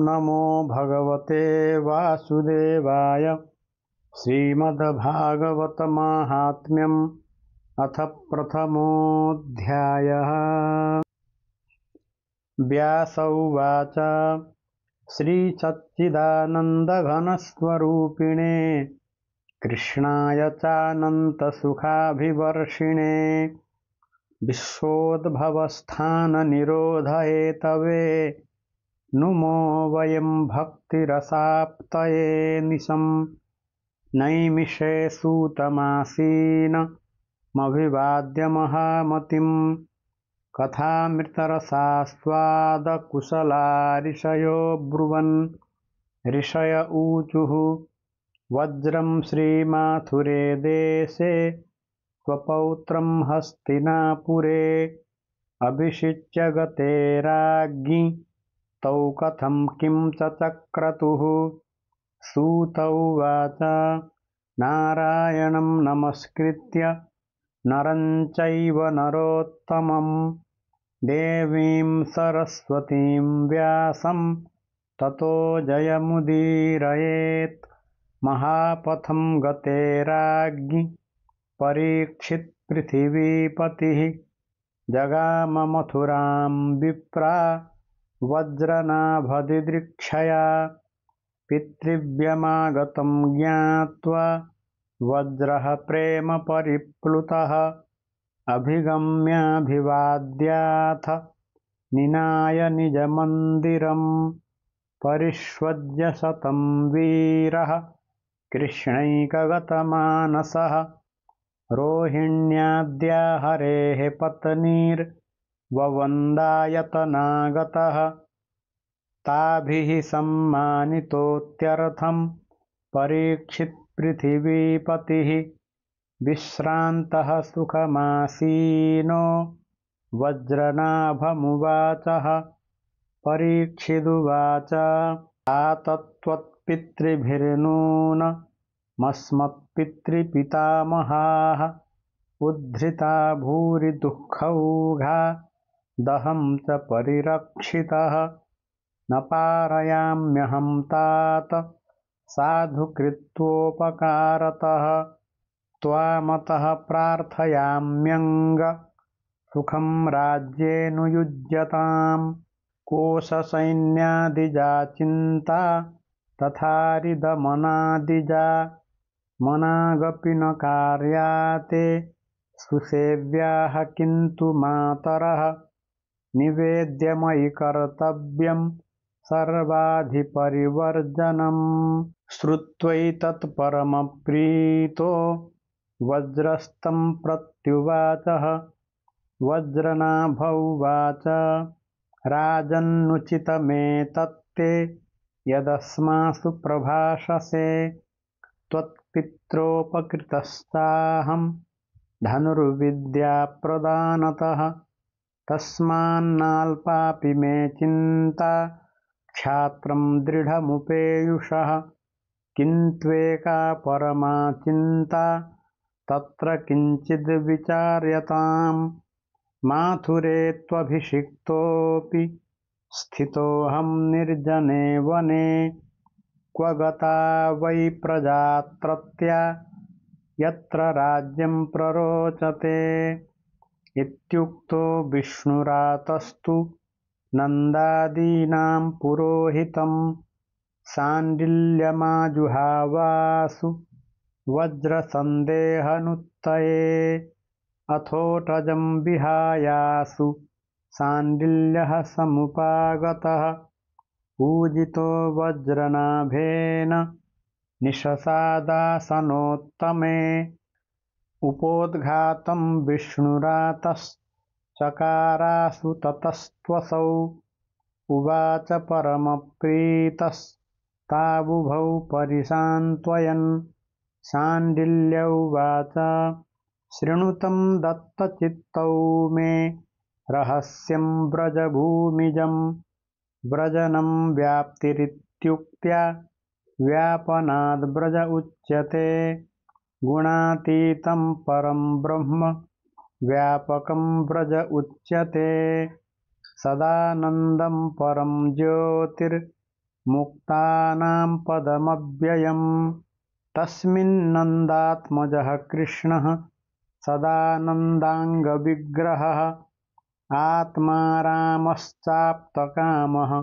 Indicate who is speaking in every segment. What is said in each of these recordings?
Speaker 1: नमो भगवते वासुदेवाय। श्रीमद्भागवतमाहात्म्यम् अथ प्रथमोऽध्यायः। व्यास उवाच। श्रीसच्चिदानन्दघनस्वरूपिणे कृष्णाय चानन्तसुखाभिवर्षिणे विश्वोद्भवस्थाननिरोधहेतवे नुमो वयं भक्तिरसाप्तये निशम् नैमिषे सूतमासीनमभिवाद्य महामतिम् कथामृतरसास्वादकुशला ऋषयो ब्रुवन् ऋषय ऊचुः वज्रं श्रीमाथुरे देशे स्वपौत्रं हस्तिनापुरे अभिषिच्य गते राज्ञि तौ कथं किं च चक्रतुः। सूत उवाच। नारायणं नमस्कृत्य नरं चैव नरोत्तमं देवीं सरस्वतीं व्यासं ततो जयमुदीरयेत्। महापथं गते राज्ञि परीक्षित्पृथिवीपतिः जगाम मथुरां विप्रा वज्रनाभदिदृक्षया पितृव्यमागतं ज्ञात्वा वज्रः प्रेम परिप्लुतः अभिगम्याभिवाद्याथ निनाय निजमन्दिरम् परिष्वज्य शतं वीरः कृष्णैकगतमानसः रोहिण्याद्या हरेः पत्नीर्ववन्दायतनागतः ताभिः सम्मानितोऽत्यर्थं परीक्षित्पृथिवीपतिः विश्रान्तः सुखमासीनो वज्रनाभमुवाचः। परीक्षिदुवाच। आतत्त्वत्पितृभिर्नूनमस्मत्पितृपितामहाः उद्धृता भूरि दुःखौघा दहं च परिरक्षितः न पारयाम्यहं तात साधुकृत्वोपकारतः त्वामतः प्रार्थयाम्यङ्ग सुखं राज्येऽनुयुज्यताम्। कोशसैन्यादिजा चिन्ता तथारिदमनादिजा मनागपि न कार्याते सुसेव्याः किन्तु मातरः निवेद्यमयि कर्तव्यं सर्वाधिपरिवर्जनम्। श्रुत्वैतत्परमप्रीतो वज्रस्तं प्रत्युवाचः। वज्रनाभ उवाच। राजन्नुचितमेतत्ते यदस्मासु प्रभाषसे त्वत्पित्रोपकृतस्ताहं धनुर्विद्याप्रदानतः तस्मान्नाल्पापि मे चिन्ता क्षात्रं दृढमुपेयुषः किन्त्वेका परमा चिन्ता तत्र किञ्चिद्विचार्यताम्। माथुरे त्वभिषिक्तोऽपि स्थितोऽहं निर्जने वने क्व गता वै प्रजात्रत्या यत्र राज्यं प्ररोचते। इत्युक्तो विष्णुरातस्तु नन्दादीनां पुरोहितं साण्डिल्यमाजुहावासु वज्रसन्देहनुत्तये अथोटजं विहायासु साण्डिल्यः समुपागतः पूजितो वज्रनाभेन निशसादासनोत्तमे उपोद्घातं विष्णुरातश्चकारासु ततस्त्वसौ उवाच परमप्रीतस्तावुभौ परिसान्त्वयन्। शाण्डिल्य उवाच। शृणुतं दत्तचित्तौ मे रहस्यं व्रजभूमिजं व्रजनं व्याप्तिरित्युक्त्या व्यापनाद् व्रज उच्यते। गुणातीतं परं ब्रह्म व्यापकं व्रज उच्यते। सदानन्दं परं ज्योतिर् मुक्तानां पदमव्ययम् तस्मिन्नन्दात्मजः कृष्णः सदानन्दाङ्गविग्रहः आत्मा रामश्चाप्तकामः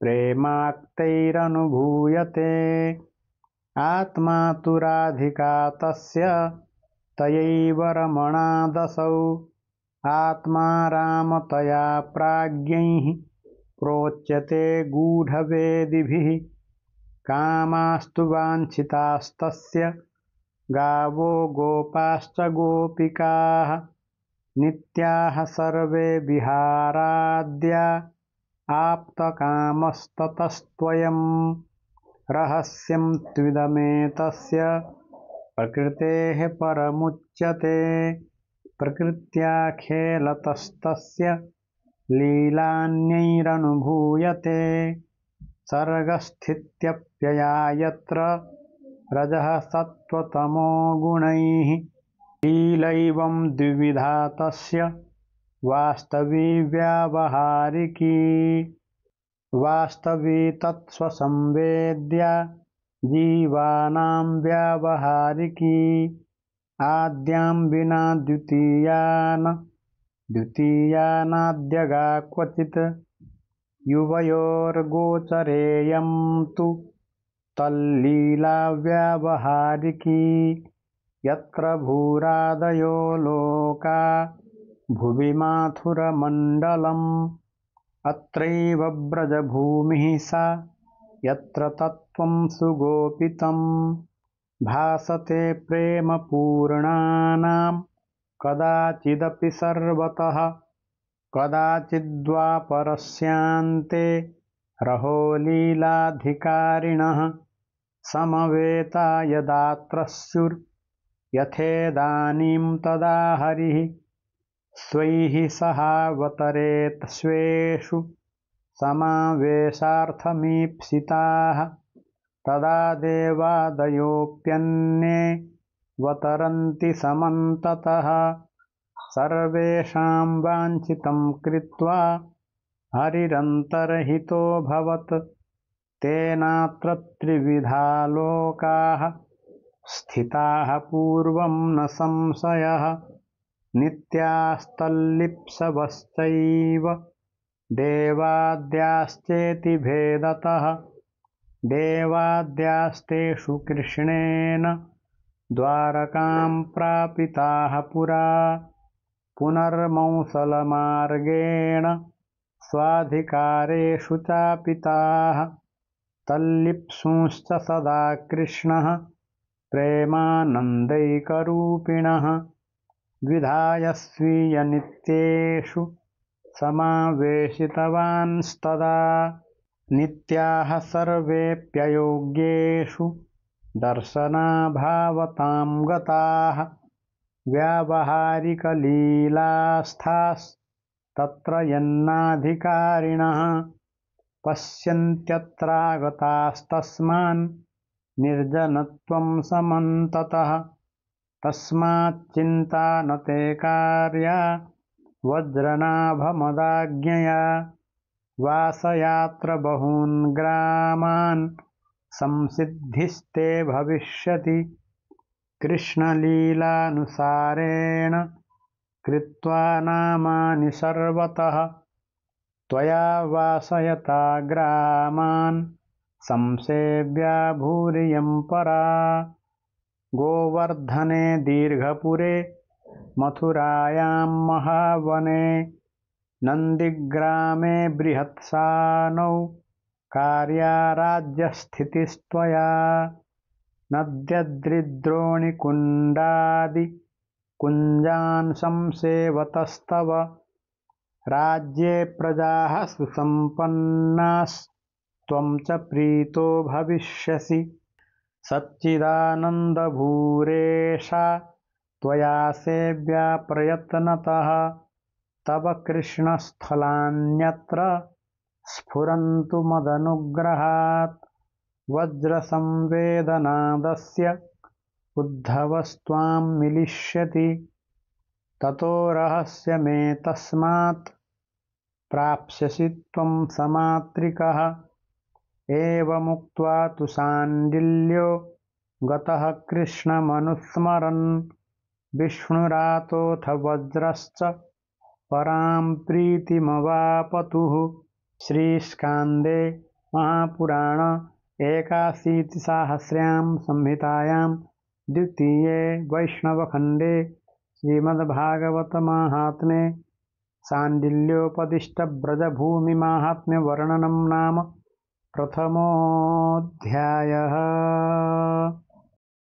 Speaker 1: प्रेमाक्तैरनुभूयते आत्मा तु राधिका तस्य तयैव रमणादसौ आत्मा रामतया प्राज्ञैः प्रोच्यते गूढवेदिभिः कामास्तु वाञ्छितास्तस्य गावो गोपाश्च गोपिकाः नित्याः सर्वे विहाराद्या आप्तकामस्ततस्त्वयम् रहस्यं त्विदमेतस्य प्रकृतेः परमुच्यते प्रकृत्याखेलतस्तस्य लीलान्यैरनुभूयते सर्गस्थित्यप्यया यत्र रजः सत्त्वतमो गुणैः लीलैवं द्विविधा तस्य वास्तवी व्यावहारिकी वास्तवी तत्स्वसंवेद्या जीवानां व्यावहारिकी आद्यां विना द्वितीयानाद्यगा क्वचित् युवयोर्गोचरेयं तु तल्लीला व्यावहारिकी यत्र भूरादयो लोका भुवि माथुरमण्डलम् अत्रैव ब्रजभूमिः सा यत्र तत्त्वं सुगोपितम् भासते प्रेमपूर्णानां कदाचिदपि सर्वतः कदाचिद्वापरस्यान्ते रहो लीलाधिकारिणः समवेता यदात्र स्युर्यथेदानीं तदा हरिः स्वैः सहावतरेत् स्वेषु समावेशार्थमीप्सिताः तदा देवादयोऽप्यन्ये वतरन्ति समन्ततः सर्वेषां वाञ्छितं कृत्वा हरिरन्तर्हितोऽभवत् तेनात्र त्रिविधा लोकाः स्थिताः पूर्वं न संशयः नित्यास्तल्लिप्सवश्चैव देवाद्याश्चेति भेदतः देवाद्यास्तेषु कृष्णेन द्वारकां प्रापिताः पुरा पुनर्मौसलमार्गेण स्वाधिकारेषु चापिताः तल्लिप्सुंश्च सदा कृष्णः प्रेमानन्दैकरूपिणः विधाय स्वीयनित्येषु समावेशितवांस्तदा नित्याः सर्वेऽप्ययोग्येषु दर्शनाभावतां गताः व्यावहारिकलीलास्थास्तत्र यन्नाधिकारिणः पश्यन्त्यत्रागतास्तस्मान् निर्जनत्वं समन्ततः तस्माच्चिन्ता न ते कार्या वज्रनाभमदाज्ञया वासयात्र बहून् ग्रामान् संसिद्धिस्ते भविष्यति कृष्णलीलानुसारेण कृत्वा नामानि सर्वतः त्वया वासयता ग्रामान् संसेव्या भूरियं परा गोवर्धने दीर्घपुरे मथुरायां महावने नन्दिग्रामे बृहत्सानौ कार्या राज्यस्थितिस्त्वया नद्यद्रिद्रोणिकुण्डादिकुञ्जान् संसेवतस्तव राज्ये प्रजाः सुसम्पन्नास्त्वं च प्रीतो भविष्यसि सच्चिदानन्दभूरेशा त्वया सेव्या प्रयत्नतः तव कृष्णस्थलान्यत्र स्फुरन्तु मदनुग्रहात् वज्रसंवेदनादस्य उद्धवस्त्वां मिलिष्यति ततो रहस्यमेतस्मात् प्राप्स्यसि त्वं समात्रिकः एवमुक्त्वा तु शाण्डिल्यो गतः कृष्णमनुस्मरन् विष्णुरातोऽथ वज्रश्च परां प्रीतिमवापतुः। श्रीस्कान्दे महापुराण एकाशीतिसाहस्र्यां संहितायां द्वितीये वैष्णवखण्डे श्रीमद्भागवतमाहात्म्ये शाण्डिल्योपदिष्टव्रजभूमिमाहात्म्यवर्णनं नाम प्रथमोऽध्यायः।